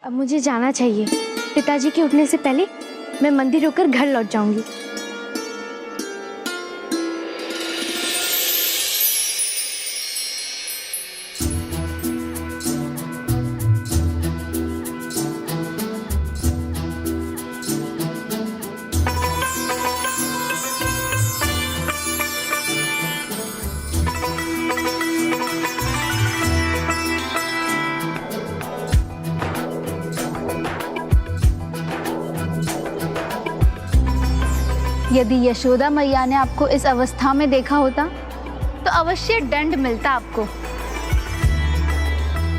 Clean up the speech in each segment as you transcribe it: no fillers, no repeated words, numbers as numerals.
अब मुझे जाना चाहिए। पिताजी के उठने से पहले मैं मंदिर होकर घर लौट जाऊंगी। यदि यशोदा मैया ने आपको इस अवस्था में देखा होता तो अवश्य दंड मिलता आपको।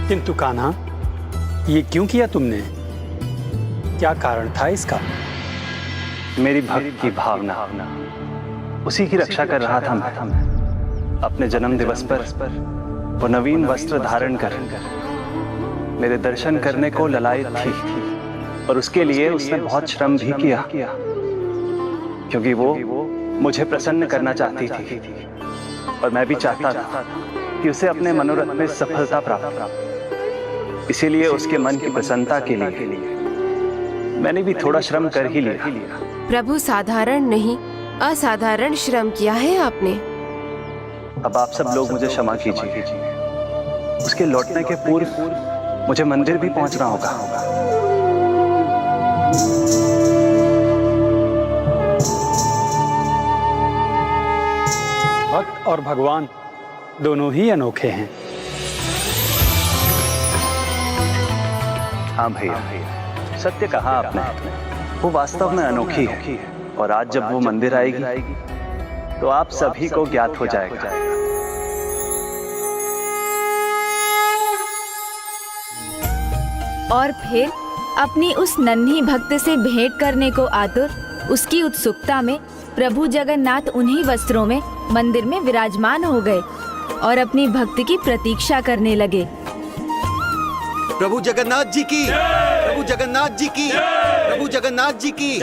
किंतु कान्हा, ये क्यों किया तुमने? क्या कारण था इसका? मेरी भक्ति की भावना, उसी की रक्षा कर रहा था मैं। अपने जन्म दिवस पर वो नवीन वस्त्र धारण कर मेरे दर्शन करने को ललायत थी, और उसके लिए उसने बहुत श्रम भी किया, क्योंकि वो मुझे प्रसन्न करना चाहती थी, और मैं भी चाहता था कि उसे अपने मनोरथ में सफलता प्राप्त। इसीलिए उसके मन की प्रसन्नता के लिए मैंने भी थोड़ा श्रम कर ही लिया। प्रभु, साधारण नहीं असाधारण श्रम किया है आपने। अब आप सब लोग मुझे क्षमा कीजिए। उसके लौटने के पूर्व मुझे मंदिर भी पहुंचना होगा। भक्त और भगवान दोनों ही अनोखे हैं। हाँ भैया, सत्य कहा आपने। वो वास्तव में अनोखी है, और आज जब वो मंदिर आएगी तो आप सभी को ज्ञात हो जाएगा। और फिर अपनी उस नन्ही भक्त से भेंट करने को आतुर उसकी उत्सुकता में प्रभु जगन्नाथ उन्हीं वस्त्रों में मंदिर में विराजमान हो गए और अपनी भक्ति की प्रतीक्षा करने लगे। प्रभु जगन्नाथ जी की, प्रभु जगन्नाथ जी की, प्रभु जगन्नाथ जी की।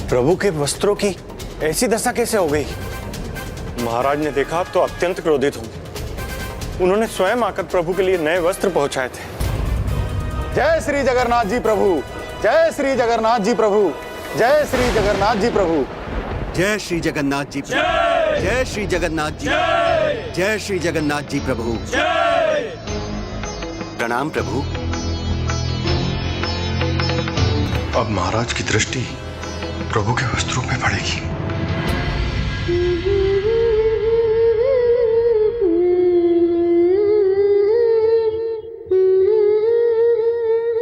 प्रभु के वस्त्रों की ऐसी दशा कैसे हो गई? महाराज ने देखा तो अत्यंत क्रोधित होंगे। उन्होंने स्वयं आकर प्रभु के लिए नए वस्त्र पहुंचाए थे। जय श्री जगन्नाथ जी प्रभु, जय श्री जगन्नाथ जी प्रभु, जय श्री जगन्नाथ जी प्रभु, जय श्री जगन्नाथ जी प्रभु, जय श्री जगन्नाथ जी, जय श्री जगन्नाथ जी प्रभु। प्रणाम प्रभु। अब महाराज की दृष्टि प्रभु के वस्त्रों में पड़ेगी।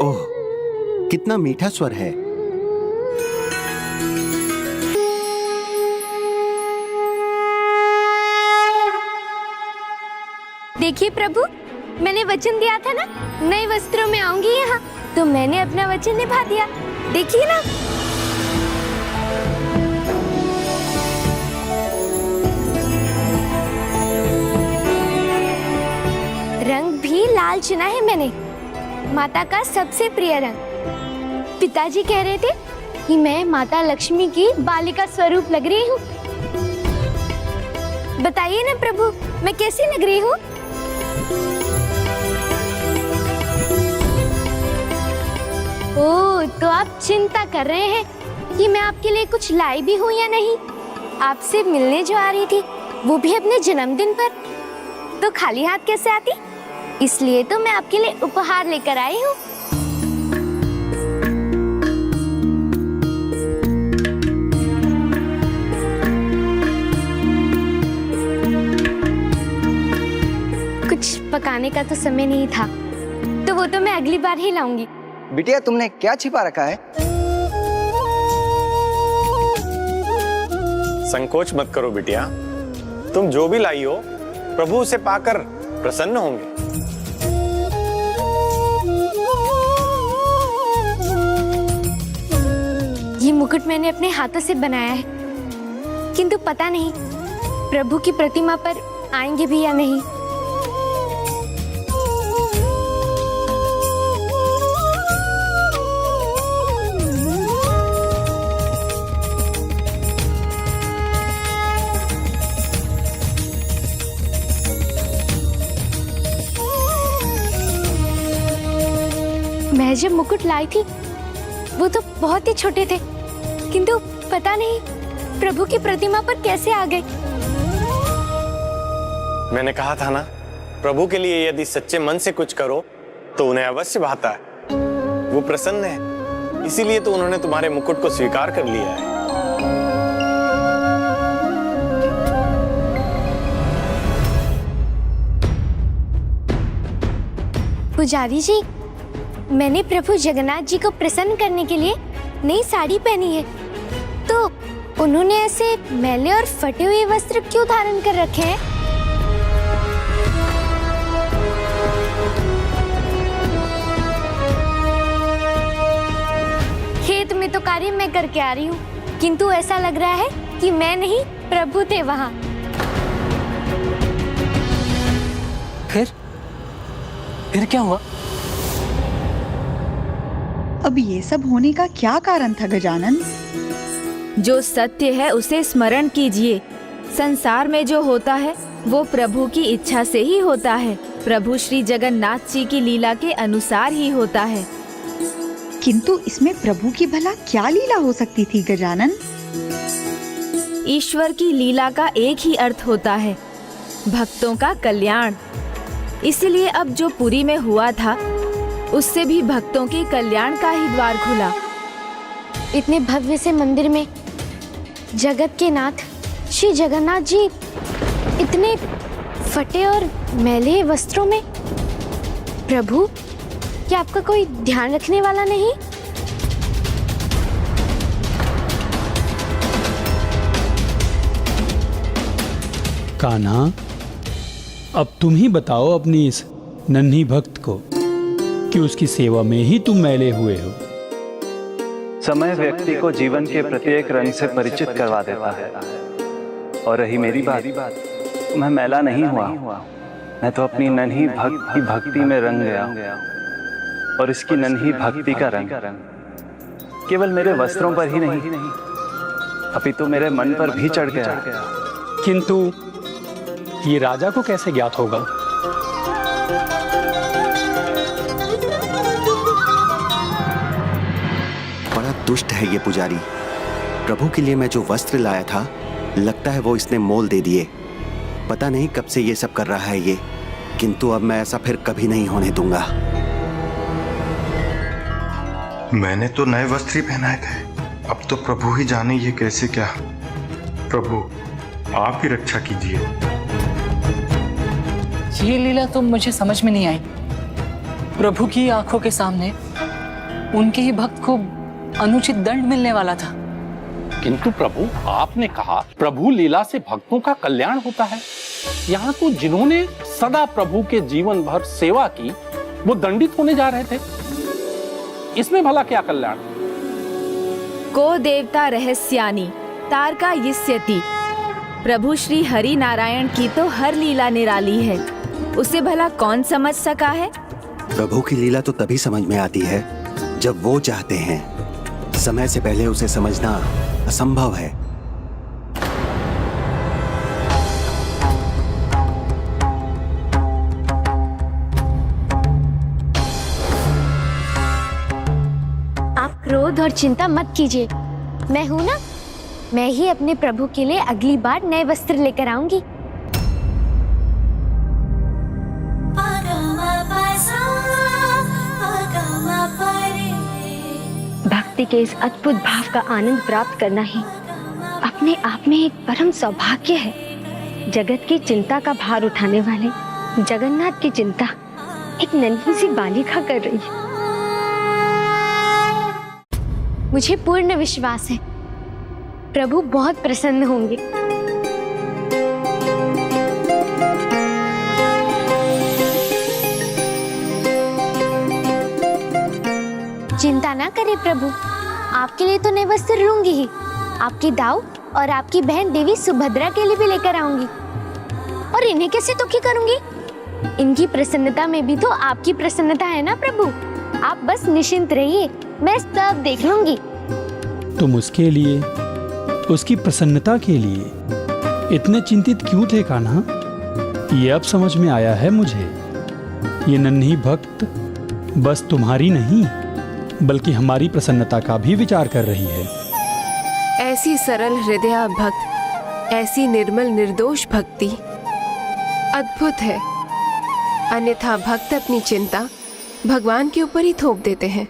ओह, कितना मीठा स्वर है। देखिए प्रभु, मैंने वचन दिया था ना नए वस्त्रों में आऊंगी यहाँ, तो मैंने अपना वचन निभा दिया। देखिए ना। रंग भी लाल चुना है मैंने, माता का सबसे प्रिय रंग। पिताजी कह रहे थे कि मैं माता लक्ष्मी की बालिका स्वरूप लग रही हूँ। बताइए ना प्रभु, मैं कैसी लग रही हूँ? ओह, तो आप चिंता कर रहे हैं कि मैं आपके लिए कुछ लाई भी हूँ या नहीं। आपसे मिलने जो आ रही थी, वो भी अपने जन्मदिन पर, तो खाली हाथ कैसे आती? इसलिए तो मैं आपके लिए उपहार लेकर आई हूँ। कुछ पकाने का तो समय नहीं था, तो वो तो मैं अगली बार ही लाऊंगी। बिटिया, तुमने क्या छिपा रखा है? संकोच मत करो बिटिया, तुम जो भी लाई हो प्रभु उसे पाकर प्रसन्न होंगे। ये मुकुट मैंने अपने हाथों से बनाया है, किंतु पता नहीं प्रभु की प्रतिमा पर आएंगे भी या नहीं। मैं जब मुकुट लाई थी वो तो बहुत ही छोटे थे, किंतु पता नहीं प्रभु की प्रतिमा पर कैसे आ गए। मैंने कहा था ना, प्रभु के लिए यदि सच्चे मन से कुछ करो तो उन्हें अवश्य भाता है। वो प्रसन्न है, इसीलिए तो उन्होंने तुम्हारे मुकुट को स्वीकार कर लिया है। पुजारी जी, मैंने प्रभु जगन्नाथ जी को प्रसन्न करने के लिए नई साड़ी पहनी है, तो उन्होंने ऐसे मैले और फटे हुए वस्त्र क्यों धारण कर रखे हैं? खेत में तो कार्य मैं करके आ रही हूँ, किंतु ऐसा लग रहा है कि मैं नहीं प्रभु थे वहाँ। फिर क्या हुआ? अब ये सब होने का क्या कारण था गजानन? जो सत्य है उसे स्मरण कीजिए। संसार में जो होता है वो प्रभु की इच्छा से ही होता है, प्रभु श्री जगन्नाथ जी की लीला के अनुसार ही होता है। किंतु इसमें प्रभु की भला क्या लीला हो सकती थी गजानन? ईश्वर की लीला का एक ही अर्थ होता है, भक्तों का कल्याण। इसलिए अब जो पुरी में हुआ था उससे भी भक्तों के कल्याण का ही द्वार खुला। इतने भव्य से मंदिर में जगत के नाथ श्री जगन्नाथ जी इतने फटे और मैले वस्त्रों में, प्रभु क्या आपका कोई ध्यान रखने वाला नहीं? कान्हा, अब तुम ही बताओ अपनी इस नन्ही भक्त को कि उसकी सेवा में ही तुम मैले हुए हो। समय व्यक्ति को जीवन के प्रत्येक रंग से परिचित करवा देता है। और रही मेरी बात, मैं मैला नहीं हुआ, मैं तो अपनी नन्ही भक्त की भक्ति में रंग गया। और इसकी नन्ही भक्ति का रंग केवल मेरे वस्त्रों पर ही नहीं, अपितु मेरे मन पर भी चढ़ गया। किंतु ये राजा को कैसे ज्ञात होगा? बड़ा दुष्ट है ये पुजारी। प्रभु के लिए मैं जो वस्त्र लाया था, लगता है वो इसने मोल दे दिए। पता नहीं कब से ये सब कर रहा है ये, किंतु अब मैं ऐसा फिर कभी नहीं होने दूंगा। मैंने तो नए वस्त्र ही पहनाए थे, अब तो प्रभु ही जाने ये कैसे क्या। प्रभु आप ही रक्षा कीजिए। ये लीला तो मुझे समझ में नहीं आई। प्रभु की आंखों के सामने उनके ही भक्त को अनुचित दंड मिलने वाला था। किंतु प्रभु, आपने कहा प्रभु लीला से भक्तों का कल्याण होता है। यहाँ तो जिन्होंने सदा प्रभु के जीवन भर सेवा की वो दंडित होने जा रहे थे। इसमें भला क्या कल्याण? को देवता रहस्यानि तारका यिष्यति। प्रभु श्री हरि नारायण की तो हर लीला निराली है, उसे भला कौन समझ सका है? प्रभु की लीला तो तभी समझ में आती है जब वो चाहते हैं। समय से पहले उसे समझना असंभव है। आप क्रोध और चिंता मत कीजिए, मैं हूं ना, मैं ही अपने प्रभु के लिए अगली बार नए वस्त्र लेकर आऊंगी। भक्ति के इस अद्भुत भाव का आनंद प्राप्त करना ही अपने आप में एक परम सौभाग्य है। जगत की चिंता का भार उठाने वाले जगन्नाथ की चिंता एक नन्ही सी बालिका कर रही है। मुझे पूर्ण विश्वास है प्रभु बहुत प्रसन्न होंगे। चिंता ना करें प्रभु, आपके लिए तो नए वस्त्र लूंगी ही, आपकी दाऊ और आपकी बहन देवी सुभद्रा के लिए भी लेकर आऊंगी। और इन्हें कैसे दुखी करूंगी? इनकी प्रसन्नता में भी तो आपकी प्रसन्नता है ना प्रभु। आप बस निश्चिंत रहिए, मैं सब देख लूंगी। तुम उसके लिए, उसकी प्रसन्नता के लिए इतने चिंतित क्यों थे कान्हा? ये अब समझ में आया है मुझे। ये नन्ही भक्त बस तुम्हारी नहीं, बल्कि हमारी प्रसन्नता का भी विचार कर रही है। ऐसी सरल हृदया भक्त, ऐसी निर्मल निर्दोष भक्ति अद्भुत है। अन्यथा भक्त अपनी चिंता भगवान के ऊपर ही थोप देते हैं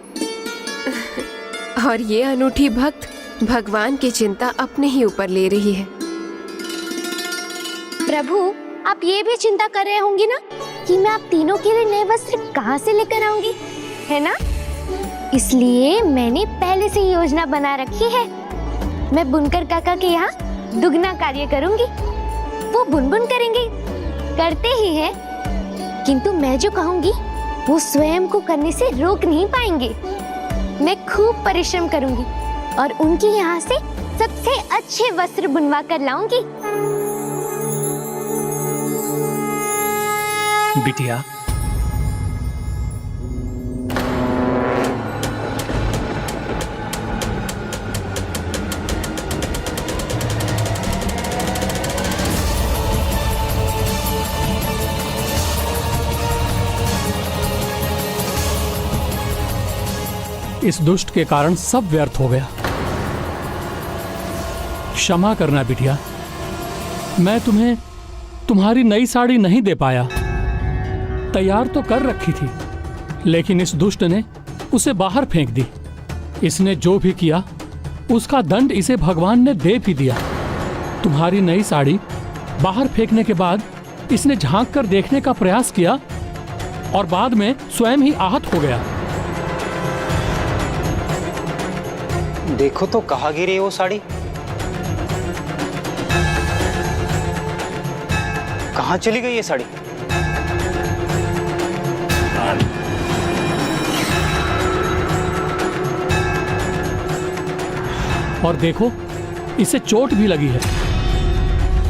और ये अनूठी भक्त भगवान की चिंता अपने ही ऊपर ले रही है। प्रभु, आप ये भी चिंता कर रहे होंगे ना कि मैं आप तीनों के लिए नए वस्त्र कहाँ से लेकर आऊंगी, है ना? इसलिए मैंने पहले से ही योजना बना रखी है। मैं बुनकर काका के यहाँ दुगना कार्य करूंगी। वो बुनबुन करेंगे, करते ही है, किंतु मैं जो कहूंगी वो स्वयं को करने से रोक नहीं पाएंगे। मैं खूब परिश्रम करूंगी और उनके यहाँ से सबसे अच्छे वस्त्र बुनवा कर लाऊंगी। बिटिया, इस दुष्ट के कारण सब व्यर्थ हो गया। क्षमा करना बिटिया, मैं तुम्हें तुम्हारी नई साड़ी नहीं दे पाया। तैयार तो कर रखी थी, लेकिन इस दुष्ट ने उसे बाहर फेंक दी। इसने जो भी किया उसका दंड इसे भगवान ने दे भी दिया। तुम्हारी नई साड़ी बाहर फेंकने के बाद इसने झांक कर देखने का प्रयास किया और बाद में स्वयं ही आहत हो गया। देखो तो कहाँ गिरी वो साड़ी, कहाँ चली गई ये साड़ी? और देखो, इसे चोट भी लगी है।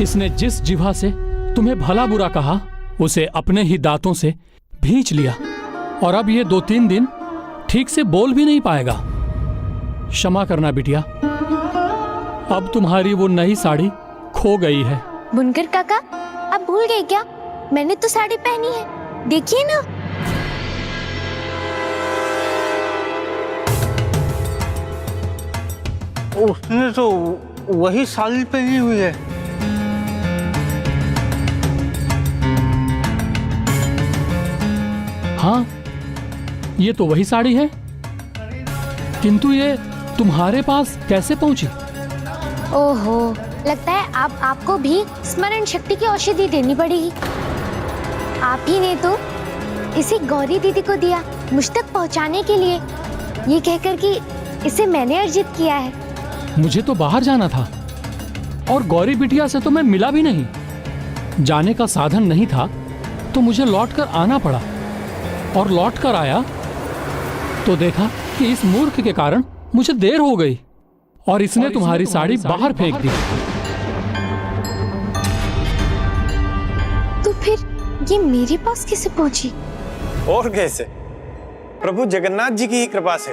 इसने जिस जिह्वा से तुम्हें भला बुरा कहा उसे अपने ही दांतों से भींच लिया और अब ये 2-3 दिन ठीक से बोल भी नहीं पाएगा। क्षमा करना बिटिया, अब तुम्हारी वो नई साड़ी खो गई है। बुनकर काका, आप भूल गए क्या? मैंने तो साड़ी पहनी है, देखिए ना। उसने तो वही साड़ी पहनी हुई है। हाँ, ये तो वही साड़ी है, किंतु ये तुम्हारे पास कैसे पहुंची? ओहो, लगता है आपको भी स्मरण शक्ति की औषधि देनी पड़ेगी। आप ही ने तो इसे गौरी दीदी को दिया मुझ तक पहुंचाने के लिए, ये कहकर कि इसे मैंने अर्जित किया है। मुझे तो बाहर जाना था और गौरी बिटिया से तो मैं मिला भी नहीं। जाने का साधन नहीं था तो मुझे लौटकर आना पड़ा और लौटकर आया तो देखा कि इस मूर्ख के कारण मुझे देर हो गई और इसने तुम्हारी साड़ी बाहर फेंक दी। तो फिर ये मेरे पास कैसे पहुंची? और कैसे? प्रभु जगन्नाथ जी की ही कृपा से।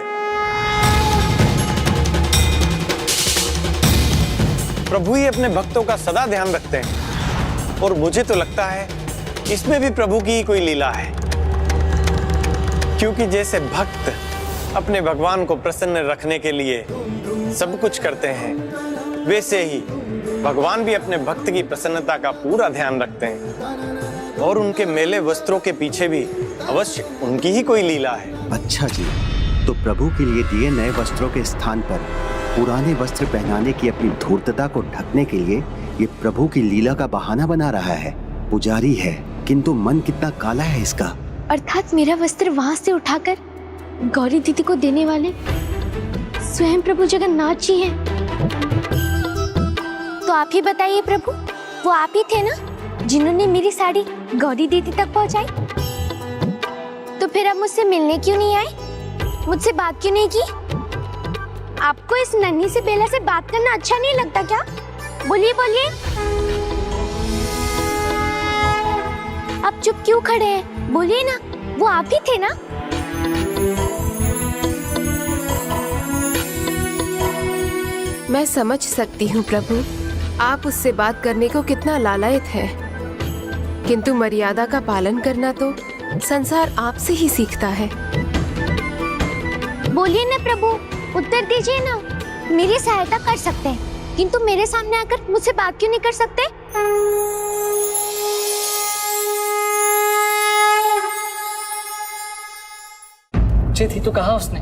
प्रभु ही अपने भक्तों का सदा ध्यान रखते हैं और मुझे तो लगता है इसमें भी प्रभु की ही कोई लीला है, क्योंकि जैसे भक्त अपने भगवान को प्रसन्न रखने के लिए सब कुछ करते हैं, वैसे ही भगवान भी अपने भक्त की प्रसन्नता का पूरा ध्यान रखते हैं और उनके मैले वस्त्रों के पीछे भी अवश्य उनकी ही कोई लीला है। अच्छा जी, तो प्रभु के लिए दिए नए वस्त्रों के स्थान पर पुराने वस्त्र पहनाने की अपनी धूर्तता को ढकने के लिए ये प्रभु की लीला का बहाना बना रहा है। पुजारी है, किंतु मन कितना काला है इसका। अर्थात मेरा वस्त्र वहां से उठाकर गौरी दीदी को देने वाले स्वयं प्रभु जगन्नाथ जी हैं। तो आप ही बताइए प्रभु, वो आप ही थे ना जिन्होंने मेरी साड़ी गौरी दीदी तक पहुंचाई? तो फिर आप मुझसे मिलने क्यों नहीं आए, मुझसे बात क्यों नहीं की? आपको इस नन्ही से बेला से बात करना अच्छा नहीं लगता क्या? बोलिए बोलिए। आप चुप क्यों खड़े हैं? बोलिए ना, वो आप ही थे ना? मैं समझ सकती हूँ प्रभु, आप उससे बात करने को कितना लालायित हैं, किंतु मर्यादा का पालन करना तो संसार आपसे ही सीखता है। बोलिए ना प्रभु, उत्तर दीजिए ना। मेरी सहायता कर सकते हैं, किंतु मेरे सामने आकर मुझसे बात क्यों नहीं कर सकते? उचित ही तो कहा उसने।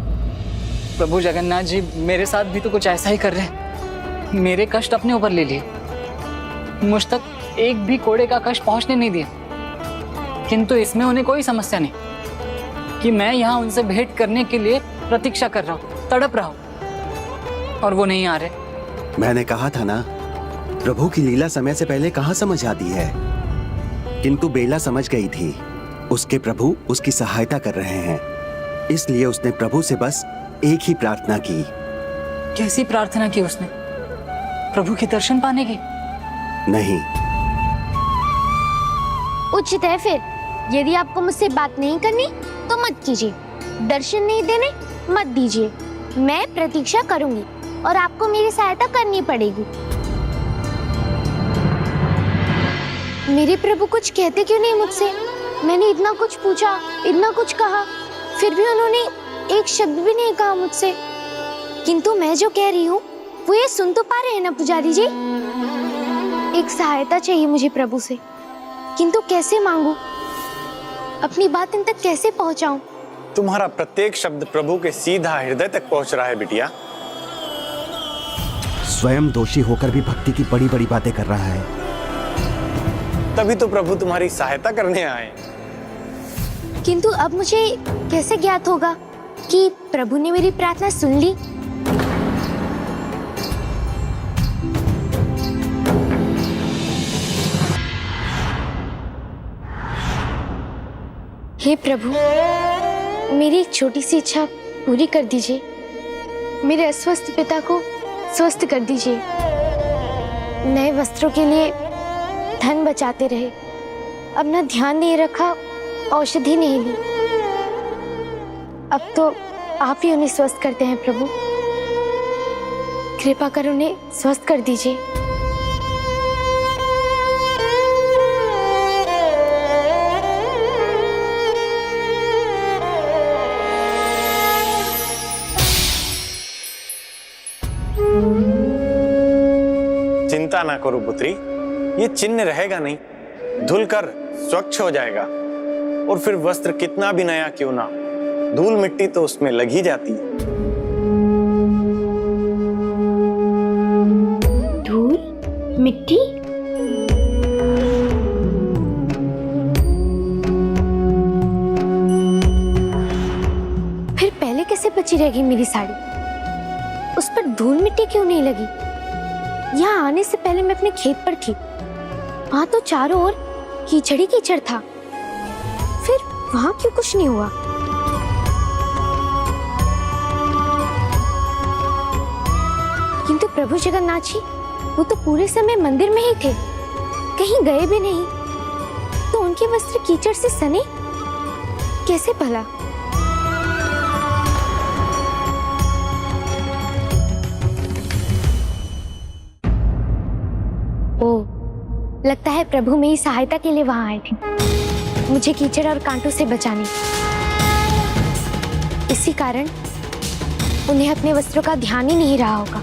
प्रभु जगन्नाथ जी मेरे साथ भी तो कुछ ऐसा ही कर रहे हैं। मेरे कष्ट अपने ऊपर ले लिए, मुझ तक एक भी कोड़े का कष्ट पहुंचने नहीं दिया। किंतु इसमें उन्हें कोई समस्या नहीं कि मैं यहाँ उनसे भेंट करने के लिए प्रतीक्षा कर रहा हूँ, तड़प रहा हूँ, और वो नहीं आ रहे। मैंने कहा था ना, प्रभु की लीला समय से पहले कहाँ समझ आती है। किंतु बेला समझ गई थी, उसके प्रभु उसकी सहायता कर रहे हैं, इसलिए उसने प्रभु से बस एक ही प्रार्थना की। कैसी प्रार्थना की उसने? प्रभु के दर्शन पाने की? नहीं। उचित है फिर, यदि आपको मुझसे बात नहीं करनी तो मत कीजिए, दर्शन नहीं देने मत दीजिए। मैं प्रतीक्षा करूंगी और आपको मेरी सहायता करनी पड़ेगी। मेरे प्रभु कुछ कहते क्यों नहीं मुझसे? मैंने इतना कुछ पूछा, इतना कुछ कहा, फिर भी उन्होंने एक शब्द भी नहीं कहा मुझसे। किंतु मैं जो कह रही हूँ वो ये सुन तो पा रहे हैं ना पुजारी जी? एक सहायता चाहिए मुझे प्रभु से, किंतु कैसे मांगू? अपनी बात इन तक कैसे पहुंचाऊं? तुम्हारा प्रत्येक शब्द प्रभु के सीधा हृदय तक पहुंच रहा है बिटिया। स्वयं दोषी होकर भी भक्ति की बड़ी बड़ी बातें कर रहा है। तभी तो प्रभु तुम्हारी सहायता करने आए। किंतु अब मुझे कैसे ज्ञात होगा कि प्रभु ने मेरी प्रार्थना सुन ली? हे प्रभु, मेरी एक छोटी सी इच्छा पूरी कर दीजिए। मेरे अस्वस्थ पिता को स्वस्थ कर दीजिए। नए वस्त्रों के लिए धन बचाते रहे, अपना ध्यान नहीं रखा, औषधि नहीं ली। अब तो आप ही उन्हें स्वस्थ करते हैं प्रभु। कृपा कर उन्हें स्वस्थ कर दीजिए। चिंता ना करो पुत्री, ये चिन्ह रहेगा नहीं, धुलकर स्वच्छ हो जाएगा। और फिर वस्त्र कितना भी नया क्यों ना, धूल मिट्टी तो उसमें लग ही जाती है। धूल मिट्टी? फिर पहले कैसे बची रहेगी मेरी साड़ी? उस पर धूल मिट्टी क्यों नहीं लगी? यहाँ आने से पहले मैं अपने खेत पर थी, वहां तो चारों ओर कीचड़ ही कीचड़ था, फिर वहां क्यों कुछ नहीं हुआ? किंतु प्रभु जगन्नाथ जी वो तो पूरे समय मंदिर में ही थे, कहीं गए भी नहीं, तो उनके वस्त्र कीचड़ से सने कैसे भला? ओ, लगता है प्रभु मेरी सहायता के लिए वहां आए थे, मुझे कीचड़ और कांटों से बचाने। इसी कारण उन्हें अपने वस्त्रों का ध्यान ही नहीं रहा होगा।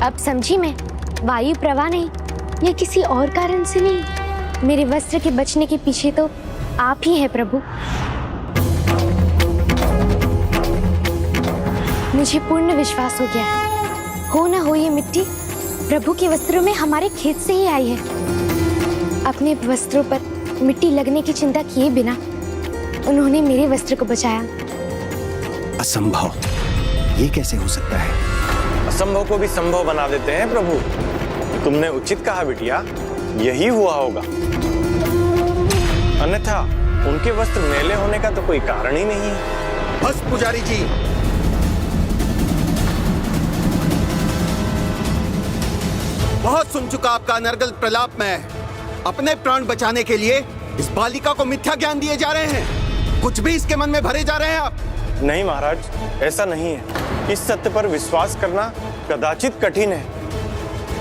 अब समझी मैं, वायु प्रवाह नहीं या किसी और कारण से नहीं, मेरे वस्त्र के बचने के पीछे तो आप ही हैं प्रभु। मुझे पूर्ण विश्वास हो गया है, हो ना हो ये मिट्टी प्रभु के वस्त्रों में हमारे खेत से ही आई है। अपने वस्त्रों पर मिट्टी लगने की चिंता किए बिना उन्होंने मेरे वस्त्र को बचाया। असंभव, ये कैसे हो सकता है? असंभव को भी संभव बना देते हैं प्रभु। तुमने उचित कहा बिटिया, यही हुआ होगा, अन्यथा उनके वस्त्र मैले होने का तो कोई कारण ही नहीं है। बस पुजारी जी, बहुत सुन चुका आपका अनर्गल प्रलाप। मैं अपने प्राण बचाने के लिए इस बालिका को मिथ्या ज्ञान दिए जा रहे हैं, कुछ भी इसके मन में भरे जा रहे हैं आप। नहीं महाराज, ऐसा नहीं है। इस सत्य पर विश्वास करना कदाचित कठिन है,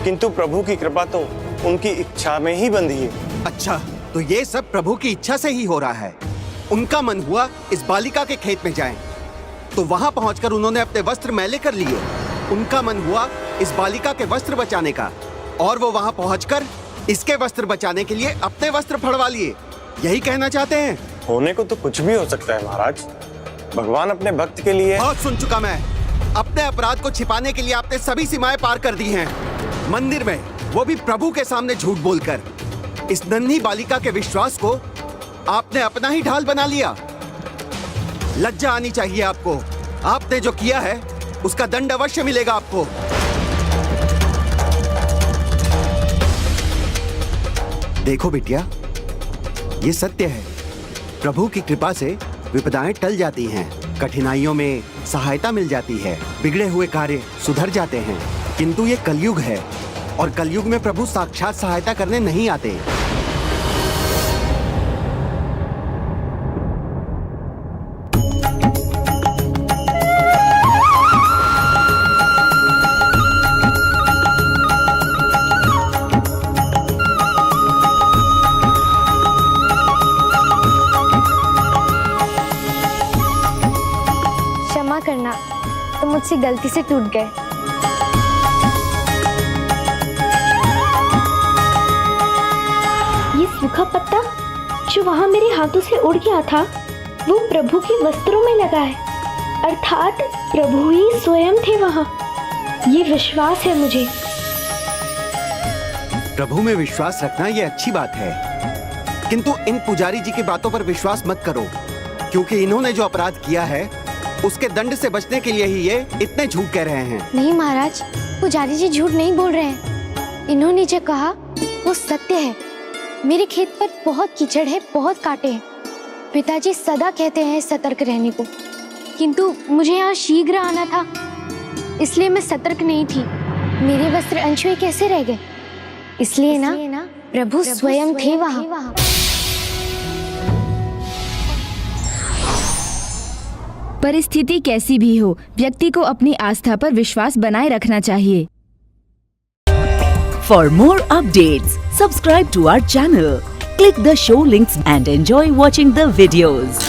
किंतु प्रभु की कृपा तो उनकी इच्छा में ही बंधी है। अच्छा, तो ये सब प्रभु की इच्छा से ही हो रहा है। उनका मन हुआ इस बालिका के खेत में जाएं, तो वहां पहुंचकर उन्होंने अपने वस्त्र मैले कर लिए। उनका मन हुआ इस बालिका के वस्त्र बचाने का, और वो वहां पहुंचकर इसके वस्त्र बचाने के लिए अपने वस्त्र फड़वा लिए। यही कहना चाहते हैं? होने को तो कुछ भी हो सकता है महाराज। भगवान अपने भक्त के लिए। बहुत सुन चुका मैं। अपने अपराध को छिपाने के लिए आपने सभी सीमाएं पार कर दी हैं। मंदिर में, वो भी प्रभु के सामने झूठ बोलकर। इस नन्ही बालिका के विश्वास को आपने अपना ही ढाल बना लिया। लज्जा आनी चाहिए आपको। आपने जो किया है उसका दंड अवश्य मिलेगा आपको। देखो बिटिया, ये सत्य है। प्रभु की कृपा से विपदाएं टल जाती हैं, कठिनाइयों में सहायता मिल जाती है, बिगड़े हुए कार्य सुधर जाते हैं। किंतु ये कलयुग है, और कलयुग में प्रभु साक्षात सहायता करने नहीं आते। क्षमा करना, तो मुझसे गलती से टूट गए। ये सूखा पत्ता जो वहाँ मेरे हाथों से उड़ गया था, वो प्रभु के वस्त्रों में लगा है, अर्थात प्रभु ही स्वयं थे वहाँ। ये विश्वास है मुझे। प्रभु में विश्वास रखना ये अच्छी बात है, किंतु इन पुजारी जी की बातों पर विश्वास मत करो, क्योंकि इन्होंने जो अपराध किया है उसके दंड से बचने के लिए ही ये इतने झूठ कह रहे हैं। नहीं महाराज, पुजारी जी झूठ नहीं बोल रहे हैं। इन्होंने जो कहा वो सत्य है। मेरे खेत पर बहुत कीचड़ है, बहुत कांटे हैं। पिताजी सदा कहते हैं सतर्क रहने को, किंतु मुझे यहाँ शीघ्र आना था, इसलिए मैं सतर्क नहीं थी। मेरे वस्त्र अंश में कैसे रह गए? इसलिए ना प्रभु स्वयं थे वहाँ। परिस्थिति कैसी भी हो, व्यक्ति को अपनी आस्था पर विश्वास बनाए रखना चाहिए। For more updates, subscribe to our channel, click the show links and enjoy watching the videos.